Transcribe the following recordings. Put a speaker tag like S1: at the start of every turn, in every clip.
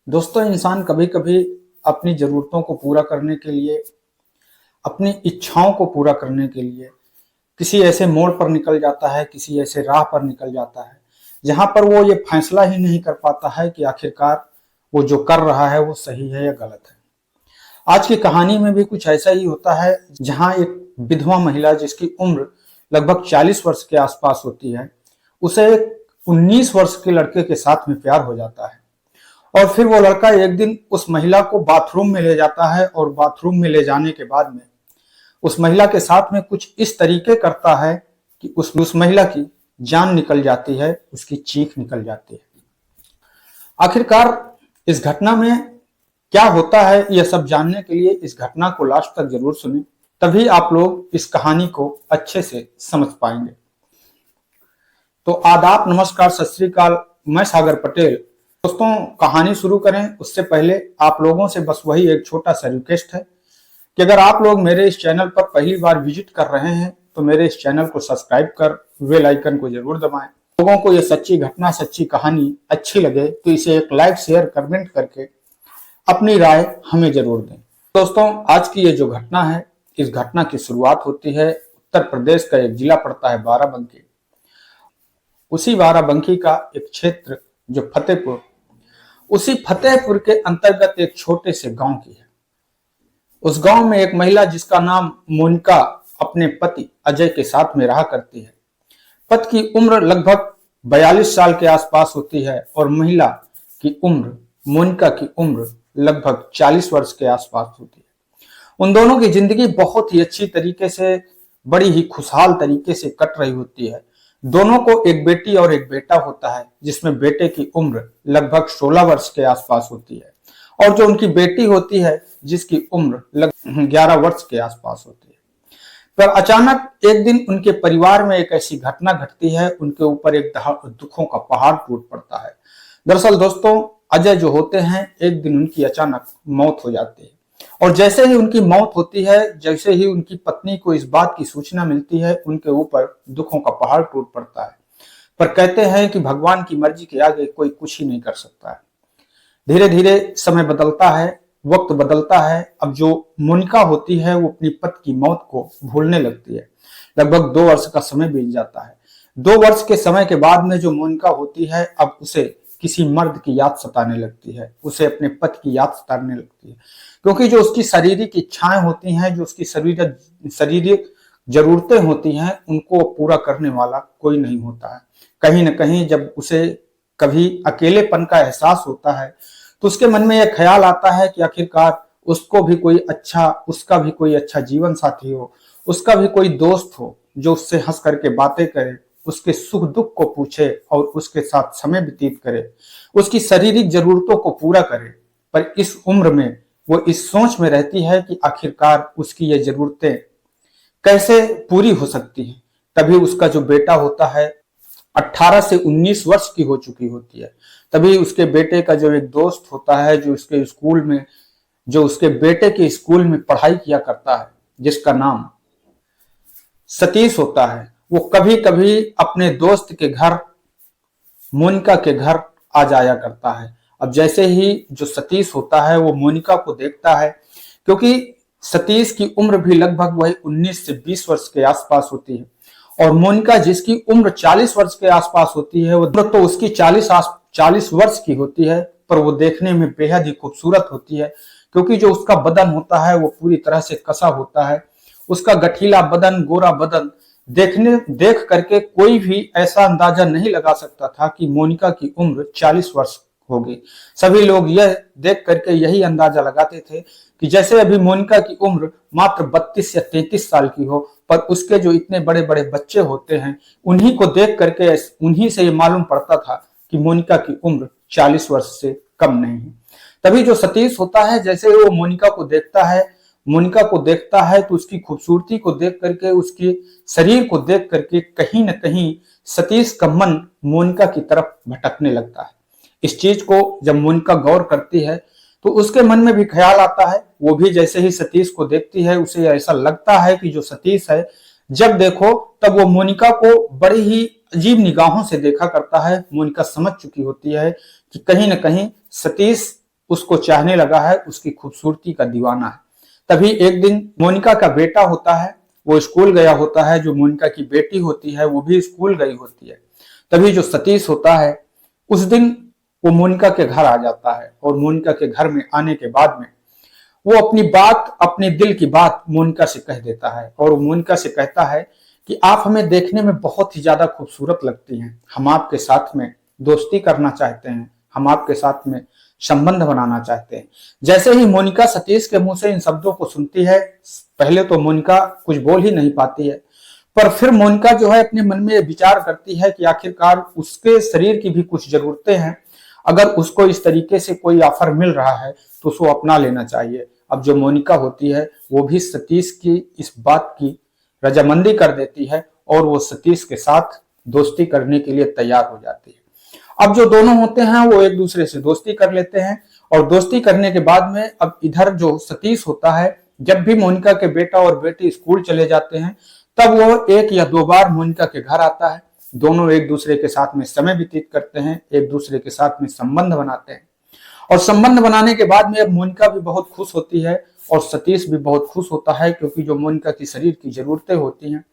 S1: दोस्तों, इंसान कभी कभी अपनी जरूरतों को पूरा करने के लिए, अपनी इच्छाओं को पूरा करने के लिए किसी ऐसे मोड़ पर निकल जाता है, किसी ऐसे राह पर निकल जाता है जहां पर वो ये फैसला ही नहीं कर पाता है कि आखिरकार वो जो कर रहा है वो सही है या गलत है। आज की कहानी में भी कुछ ऐसा ही होता है, जहां एक विधवा महिला जिसकी उम्र लगभग 40 वर्ष के आसपास होती है, उसे एक 19 वर्ष के लड़के के साथ में प्यार हो जाता है। और फिर वो लड़का एक दिन उस महिला को बाथरूम में ले जाता है और बाथरूम में ले जाने के बाद में उस महिला के साथ में कुछ इस तरीके करता है कि उस महिला की जान निकल जाती है, उसकी चीख निकल जाती है। आखिरकार इस घटना में क्या होता है, यह सब जानने के लिए इस घटना को लास्ट तक जरूर सुने, तभी आप लोग इस कहानी को अच्छे से समझ पाएंगे। तो आदाब, नमस्कार, सत श्री अकाल। मैं सागर पटेल। दोस्तों, कहानी शुरू करें उससे पहले आप लोगों से बस वही एक छोटा सा रिक्वेस्ट है कि अगर आप लोग मेरे इस चैनल पर पहली बार विजिट कर रहे हैं तो मेरे इस चैनल को सब्सक्राइब कर बेल आइकन को जरूर दबाएं। लोगों को ये सच्ची घटना, सच्ची कहानी अच्छी लगे तो इसे एक लाइक, शेयर, कमेंट करके अपनी राय हमें जरूर दें। दोस्तों, आज की ये जो घटना है, इस घटना की शुरुआत होती है उत्तर प्रदेश का एक जिला पड़ता है बाराबंकी। उसी बाराबंकी का एक क्षेत्र जो फतेहपुर, उसी फतेहपुर के अंतर्गत एक छोटे से गांव की है। उस गांव में एक महिला जिसका नाम मोनिका अपने पति अजय के साथ में रहा करती है। पति की उम्र लगभग 42 साल के आसपास होती है और महिला की उम्र, मोनिका की उम्र लगभग 40 वर्ष के आसपास होती है। उन दोनों की जिंदगी बहुत ही अच्छी तरीके से, बड़ी ही खुशहाल तरीके से कट रही होती है। दोनों को एक बेटी और एक बेटा होता है, जिसमें बेटे की उम्र लगभग 16 वर्ष के आसपास होती है और जो उनकी बेटी होती है जिसकी उम्र लगभग 11 वर्ष के आसपास होती है। पर अचानक एक दिन उनके परिवार में एक ऐसी घटना घटती है, उनके ऊपर एक दुखों का पहाड़ टूट पड़ता है। दरअसल दोस्तों, अजय जो होते हैं, एक दिन उनकी अचानक मौत हो जाती है और जैसे ही उनकी मौत होती है, जैसे ही उनकी पत्नी को इस बात की सूचना मिलती है, उनके ऊपर दुखों का पहाड़ टूट पड़ता है। पर कहते हैं कि भगवान की मर्जी के आगे कोई कुछ ही नहीं कर सकता है। धीरे धीरे समय बदलता है, वक्त बदलता है। अब जो मोनिका होती है वो अपनी पति की मौत को भूलने लगती है। लगभग 2 वर्ष का समय बीत जाता है। 2 वर्ष के समय के बाद में जो मोनिका होती है, अब उसे किसी मर्द की याद सताने लगती है, उसे अपने पति की याद सताने लगती है, क्योंकि जो उसकी शारीरिक इच्छाएं होती हैं, जो उसकी शारीरिक जरूरतें होती हैं, उनको पूरा करने वाला कोई नहीं होता है। कहीं ना कहीं जब उसे कभी अकेलेपन का एहसास होता है तो उसके मन में यह ख्याल आता है कि आखिरकार उसका भी कोई अच्छा जीवन साथी हो, उसका भी कोई दोस्त हो जो उससे हंस करके बातें करे, उसके सुख दुख को पूछे और उसके साथ समय व्यतीत करे, उसकी शारीरिक जरूरतों को पूरा करे। पर इस उम्र में वो इस सोच में रहती है कि आखिरकार उसकी ये जरूरतें कैसे पूरी हो सकती हैं। तभी उसका जो बेटा होता है 18 से 19 वर्ष की हो चुकी होती है। तभी उसके बेटे का जो एक दोस्त होता है, जो उसके बेटे के स्कूल में पढ़ाई किया करता है, जिसका नाम सतीश होता है, वो कभी कभी अपने दोस्त के घर, मोनिका के घर आ जाया करता है। अब जैसे ही जो सतीश होता है वो मोनिका को देखता है, क्योंकि सतीश की उम्र भी लगभग वही 19 से 20 वर्ष के आसपास होती है और मोनिका जिसकी उम्र 40 वर्ष के आसपास होती है, वो तो उसकी 40 वर्ष की होती है, पर वो देखने में बेहद ही खूबसूरत होती है, क्योंकि जो उसका बदन होता है वो पूरी तरह से कसा होता है। उसका गठीला बदन, गोरा बदन देख करके कोई भी ऐसा अंदाजा नहीं लगा सकता था कि मोनिका की उम्र 40 वर्ष होगी। सभी लोग यह देख करके यही अंदाजा लगाते थे कि जैसे अभी मोनिका की उम्र मात्र 32 या 33 साल की हो, पर उसके जो इतने बड़े बड़े बच्चे होते हैं, उन्हीं को देख करके उन्हीं से ये मालूम पड़ता था कि मोनिका की उम्र 40 वर्ष से कम नहीं है। तभी जो सतीश होता है, जैसे वो मोनिका को देखता है तो उसकी खूबसूरती को देख करके, उसके शरीर को देख करके कहीं ना कहीं सतीश का मन मोनिका की तरफ भटकने लगता है। इस चीज को जब मोनिका गौर करती है तो उसके मन में भी ख्याल आता है। वो भी जैसे ही सतीश को देखती है, उसे ऐसा लगता है कि जो सतीश है, जब देखो तब वो मोनिका को बड़ी ही अजीब निगाहों से देखा करता है। मोनिका समझ चुकी होती है कि कहीं ना कहीं सतीश उसको चाहने लगा है, उसकी खूबसूरती का दीवाना है। तभी एक दिन मोनिका का बेटा होता है, वो स्कूल गया होता है, जो मोनिका की बेटी होती है वो भी स्कूल गई होती है। तभी जो सतीश होता है उस दिन वो मोनिका के घर आ जाता है, और मोनिका के घर में आने के बाद में वो अपनी बात, अपने दिल की बात मोनिका से कह देता है। और वो मोनिका से कहता है कि आप हमें देखने में बहुत ही ज्यादा खूबसूरत लगती हैं, हम आपके साथ में दोस्ती करना चाहते हैं, हम आपके साथ में संबंध बनाना चाहते हैं। जैसे ही मोनिका सतीश के मुंह से इन शब्दों को सुनती है, पहले तो मोनिका कुछ बोल ही नहीं पाती है, पर फिर मोनिका जो है अपने मन में विचार करती है कि आखिरकार उसके शरीर की भी कुछ जरूरतें हैं, अगर उसको इस तरीके से कोई ऑफर मिल रहा है तो उसको अपना लेना चाहिए। अब जो मोनिका होती है वो भी सतीश की इस बात की रजामंदी कर देती है, और वो सतीश के साथ दोस्ती करने के लिए तैयार हो जाती है। अब जो दोनों होते हैं वो एक दूसरे से दोस्ती कर लेते हैं, और दोस्ती करने के बाद में अब इधर जो सतीश होता है, जब भी मोनिका के बेटा और बेटी स्कूल चले जाते हैं तब वो 1 या 2 बार मोनिका के घर आता है। दोनों एक दूसरे के साथ में समय व्यतीत करते हैं, एक दूसरे के साथ में संबंध बनाते हैं, और संबंध बनाने के बाद में अब मोनिका भी बहुत खुश होती है और सतीश भी बहुत खुश होता है, क्योंकि जो मोनिका की शरीर की जरूरतें होती हैं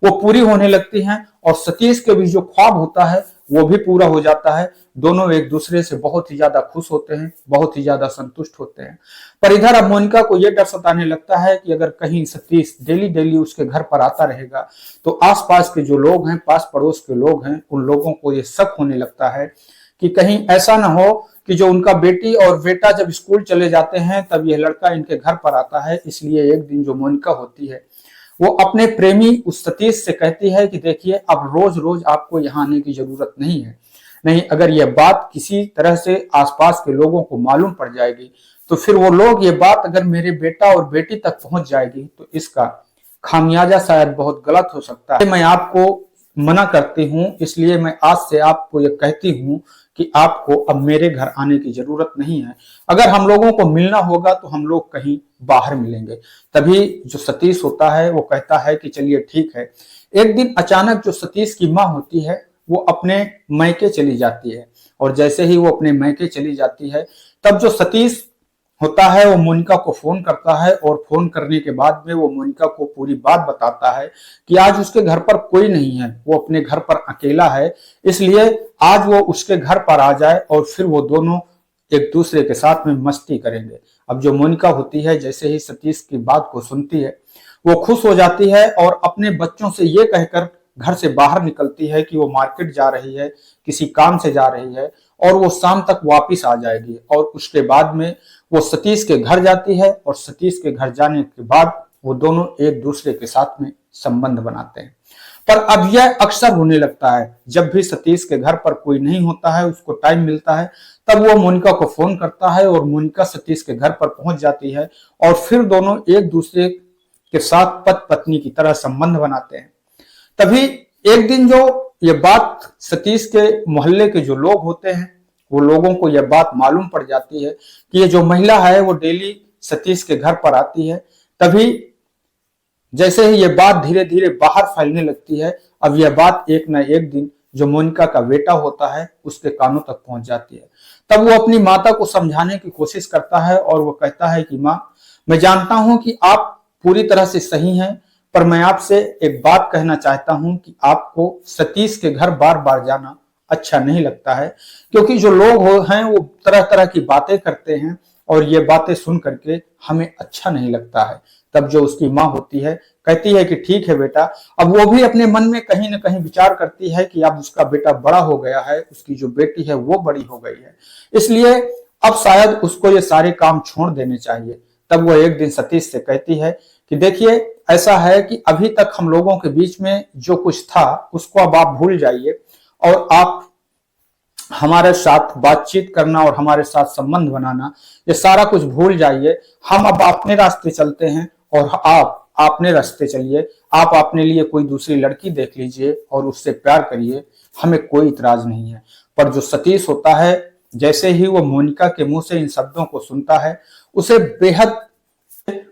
S1: वो पूरी होने लगती हैं, और सतीश के भी जो ख्वाब होता है वो भी पूरा हो जाता है। दोनों एक दूसरे से बहुत ही ज्यादा खुश होते हैं, बहुत ही ज्यादा संतुष्ट होते हैं। पर इधर अब मोनिका को यह डर सताने लगता है कि अगर कहीं सतीश डेली डेली उसके घर पर आता रहेगा तो आसपास के जो लोग हैं, पास पड़ोस के लोग हैं, उन लोगों को ये शक होने लगता है कि कहीं ऐसा ना हो कि जो उनका बेटी और बेटा जब स्कूल चले जाते हैं तब यह लड़का इनके घर पर आता है। इसलिए एक दिन जो मोनिका होती है वो अपने प्रेमी उस सतीश से कहती है कि देखिए, अब रोज रोज आपको यहाँ आने की जरूरत नहीं है, नहीं अगर यह बात किसी तरह से आसपास के लोगों को मालूम पड़ जाएगी तो फिर वो लोग ये बात अगर मेरे बेटा और बेटी तक पहुंच जाएगी तो इसका खामियाजा शायद बहुत गलत हो सकता है। मैं आपको मना करती हूँ, इसलिए मैं आज से आपको ये कहती हूँ कि आपको अब मेरे घर आने की जरूरत नहीं है। अगर हम लोगों को मिलना होगा तो हम लोग कहीं बाहर मिलेंगे। तभी जो सतीश होता है वो कहता है कि चलिए ठीक है। एक दिन अचानक जो सतीश की माँ होती है वो अपने मैके चली जाती है, और जैसे ही वो अपने मैके चली जाती है तब जो सतीश होता है वो मोनिका को फोन करता है, और फोन करने के बाद में वो मोनिका को पूरी बात बताता है कि आज उसके घर पर कोई नहीं है, वो अपने घर पर अकेला है, इसलिए आज वो उसके घर पर आ जाए और फिर वो दोनों एक दूसरे के साथ में मस्ती करेंगे। अब जो मोनिका होती है जैसे ही सतीश की बात को सुनती है वो खुश हो जाती है, और अपने बच्चों से ये कहकर घर से बाहर निकलती है कि वो मार्केट जा रही है, किसी काम से जा रही है, और वो शाम तक वापिस आ जाएगी। और उसके बाद में वो सतीश के घर जाती है, और सतीश के घर जाने के बाद वो दोनों एक दूसरे के साथ में संबंध बनाते हैं। पर अब यह अक्सर होने लगता है, जब भी सतीश के घर पर कोई नहीं होता है, उसको टाइम मिलता है, तब वो मोनिका को फोन करता है और मोनिका सतीश के घर पर पहुंच जाती है, और फिर दोनों एक दूसरे के साथ पति पत्नी की तरह संबंध बनाते हैं। तभी एक दिन जो ये बात सतीश के मोहल्ले के जो लोग होते हैं वो लोगों को यह बात मालूम पड़ जाती है कि ये जो महिला है वो डेली सतीश के घर पर आती है। तभी जैसे ही ये बात धीरे धीरे बाहर फैलने लगती है, अब यह बात एक न एक दिन जो मोनिका का बेटा होता है उसके कानों तक पहुंच जाती है। तब वो अपनी माता को समझाने की कोशिश करता है, और वो कहता है कि माँ, मैं जानता हूं कि आप पूरी तरह से सही हैं, पर मैं आपसे एक बात कहना चाहता हूं कि आपको सतीश के घर बार बार जाना अच्छा नहीं लगता है, क्योंकि जो लोग हैं वो तरह तरह की बातें करते हैं, और ये बातें सुन करके हमें अच्छा नहीं लगता है। तब जो उसकी माँ होती है कहती है कि ठीक है बेटा। अब वो भी अपने मन में कहीं ना कहीं विचार करती है कि अब उसका बेटा बड़ा हो गया है, उसकी जो बेटी है वो बड़ी हो गई है, इसलिए अब शायद उसको ये सारे काम छोड़ देने चाहिए। तब वो एक दिन सतीश से कहती है कि देखिए, ऐसा है कि अभी तक हम लोगों के बीच में जो कुछ था उसको अब आप भूल जाइए, और आप हमारे साथ बातचीत करना और हमारे साथ संबंध बनाना ये सारा कुछ भूल जाइए। हम अब अपने रास्ते चलते हैं और आप अपने रास्ते चलिए। आप अपने लिए कोई दूसरी लड़की देख लीजिए और उससे प्यार करिए, हमें कोई इतराज नहीं है। पर जो सतीश होता है, जैसे ही वो मोनिका के मुंह से इन शब्दों को सुनता है उसे बेहद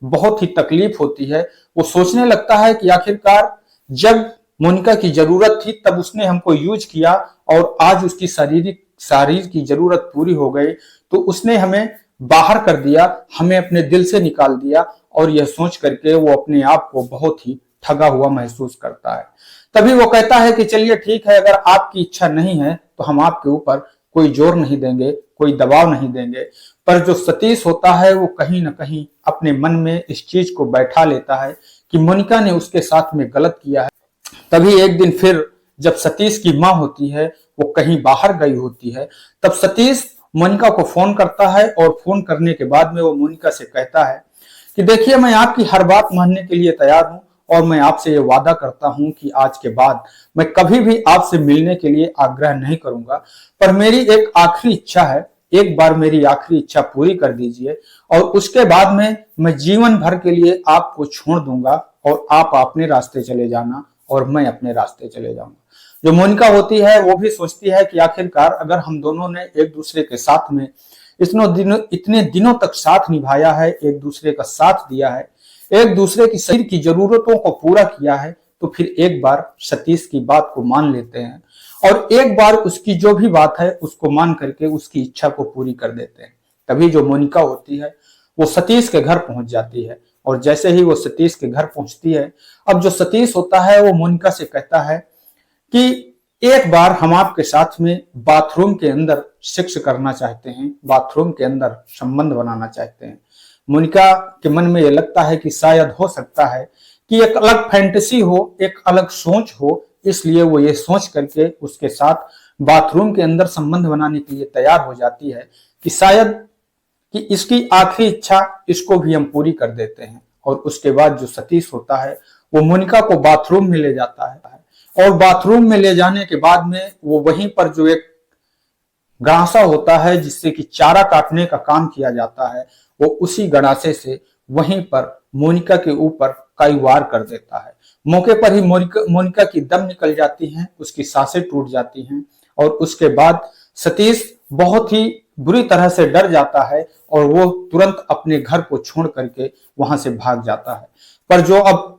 S1: बहुत ही तकलीफ होती है। वो सोचने लगता है कि आखिरकार जब मोनिका की जरूरत थी तब उसने हमको यूज किया, और आज उसकी शरीर की जरूरत पूरी हो गई तो उसने हमें बाहर कर दिया, हमें अपने दिल से निकाल दिया, और यह सोच करके वो अपने आप को बहुत ही ठगा हुआ महसूस करता है। तभी वो कहता है कि चलिए ठीक है, अगर आपकी इच्छा नहीं है तो हम आपके ऊपर कोई जोर नहीं देंगे, कोई दबाव नहीं देंगे। पर जो सतीश होता है वो कहीं ना कहीं अपने मन में इस चीज को बैठा लेता है कि मोनिका ने उसके साथ में गलत किया है। तभी एक दिन फिर जब सतीश की माँ होती है वो कहीं बाहर गई होती है, तब सतीश मोनिका को फोन करता है, और फोन करने के बाद में वो मोनिका से कहता है कि देखिए, मैं आपकी हर बात मानने के लिए तैयार हूं, और मैं आपसे ये वादा करता हूं कि आज के बाद मैं कभी भी आपसे मिलने के लिए आग्रह नहीं करूंगा। पर मेरी एक आखिरी इच्छा है, एक बार मेरी आखिरी इच्छा पूरी कर दीजिए, और उसके बाद में मैं जीवन भर के लिए आपको छोड़ दूंगा, और आप अपने रास्ते चले जाना और मैं अपने रास्ते चले जाऊंगा। जो मोनिका होती है वो भी सोचती है कि आखिरकार अगर हम दोनों ने एक दूसरे के साथ में इतने दिनों तक साथ निभाया है, एक दूसरे का साथ दिया है, एक दूसरे की शरीर की जरूरतों को पूरा किया है, तो फिर एक बार सतीश की बात को मान लेते हैं, और एक बार उसकी जो भी बात है उसको मान करके उसकी इच्छा को पूरी कर देते हैं। तभी जो मोनिका होती है वो सतीश के घर पहुंच जाती है, और जैसे ही वो सतीश के घर पहुंचती है, अब जो सतीश होता है वो मोनिका से कहता है कि एक बार हम आपके साथ में बाथरूम के अंदर सेक्स करना चाहते हैं, बाथरूम के अंदर संबंध बनाना चाहते हैं। मोनिका के मन में यह लगता है कि शायद हो सकता है कि एक अलग फैंटेसी हो, एक अलग सोच हो, इसलिए वो ये सोच करके उसके साथ बाथरूम के अंदर संबंध बनाने के लिए तैयार हो जाती है कि शायद कि इसकी आखिरी इच्छा इसको भी हम पूरी कर देते हैं। और उसके बाद जो सतीश होता है वो मोनिका को बाथरूम में ले जाता है, और बाथरूम में ले जाने के बाद में वो वहीं पर जो एक गड़ासा होता है जिससे कि चारा काटने का काम किया जाता है, वो उसी गड़ासे से वहीं पर मोनिका के ऊपर कई वार कर देता है। मौके पर ही मोनिका की दम निकल जाती है, उसकी सांसें टूट जाती हैं, और उसके बाद सतीश बहुत ही बुरी तरह से डर जाता है, और वो तुरंत अपने घर को छोड़ करके वहां से भाग जाता है। पर जो अब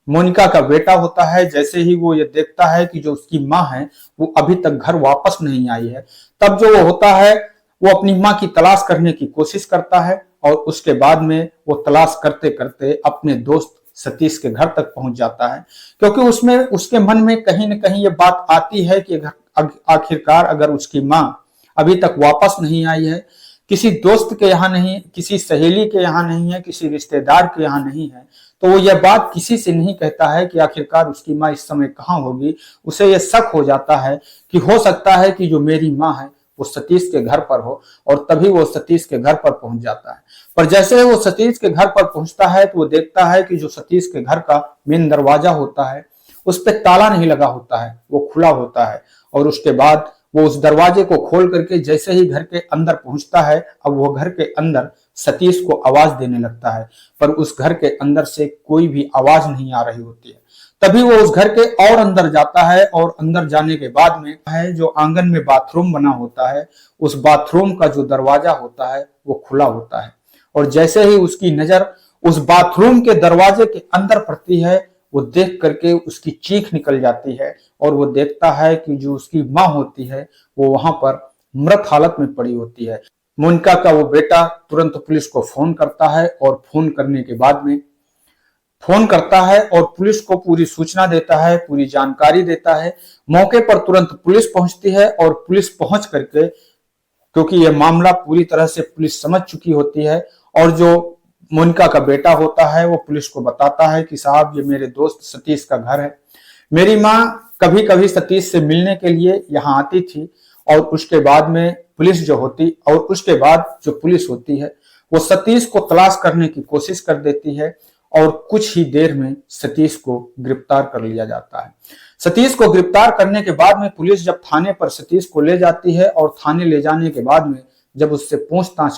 S1: मोनिका का बेटा होता है, जैसे ही वो ये देखता है कि जो उसकी माँ है वो अभी तक घर वापस नहीं आई है, तब जो वो होता है वो अपनी माँ की तलाश करने की कोशिश करता है, और उसके बाद में वो तलाश करते करते अपने दोस्त सतीश के घर तक पहुंच जाता है। क्योंकि उसमें उसके मन में कहीं न कहीं ये बात आती है कि आखिरकार अगर उसकी माँ अभी तक वापस नहीं आई है, किसी दोस्त के यहाँ नहीं, किसी सहेली के यहाँ नहीं है, किसी रिश्तेदार के यहाँ नहीं है, तो वो यह बात किसी से नहीं कहता है कि आखिरकार उसकी माँ इस समय कहाँ होगी। उसे यह शक हो जाता है कि हो सकता है कि जो मेरी माँ है वो सतीश के घर पर हो, और तभी वो सतीश के घर पर पहुंच जाता है। पर जैसे वो सतीश के घर पर पहुंचता है तो वो देखता है कि जो सतीश के घर का मेन दरवाजा होता है उस पर ताला नहीं लगा होता है, वो खुला होता है। और उसके बाद वो उस दरवाजे को खोल करके जैसे ही घर के अंदर पहुंचता है, अब वो घर के अंदर सतीश को आवाज देने लगता है, पर उस घर के अंदर से कोई भी आवाज नहीं आ रही होती है। तभी वो उस घर के और अंदर जाता है, और अंदर जाने के बाद में है जो आंगन में बाथरूम बना होता है, उस बाथरूम का जो दरवाजा होता है वो खुला होता है। और जैसे ही उसकी नजर उस बाथरूम के दरवाजे के अंदर पड़ती है, वो देख करके उसकी चीख निकल जाती है, और वो देखता है कि जो उसकी माँ होती है वो वहां पर मृत हालत में पड़ी होती है। मोनिका का वो बेटा तुरंत पुलिस को फोन करता है, और फोन करने के बाद में फोन करता है और पुलिस को पूरी सूचना देता है, पूरी जानकारी देता है। मौके पर तुरंत पुलिस पहुंचती है, और पुलिस पहुंच करके, क्योंकि यह मामला पूरी तरह से पुलिस समझ चुकी होती है, और जो मोनिका का बेटा होता है वो पुलिस को बताता है कि साहब ये मेरे दोस्त सतीश का घर है, मेरी माँ कभी कभी सतीश से मिलने के लिए यहाँ आती थी, और उसके बाद में पुलिस जो होती, और उसके बाद जो पुलिस होती है वो सतीश को तलाश करने की कोशिश कर देती है, और कुछ ही देर में सतीश को गिरफ्तार कर लिया जाता है। सतीश को गिरफ्तार करने के बाद में पुलिस जब थाने पर सतीश को ले जाती है, और थाने ले जाने के बाद में जब उससे पूछताछ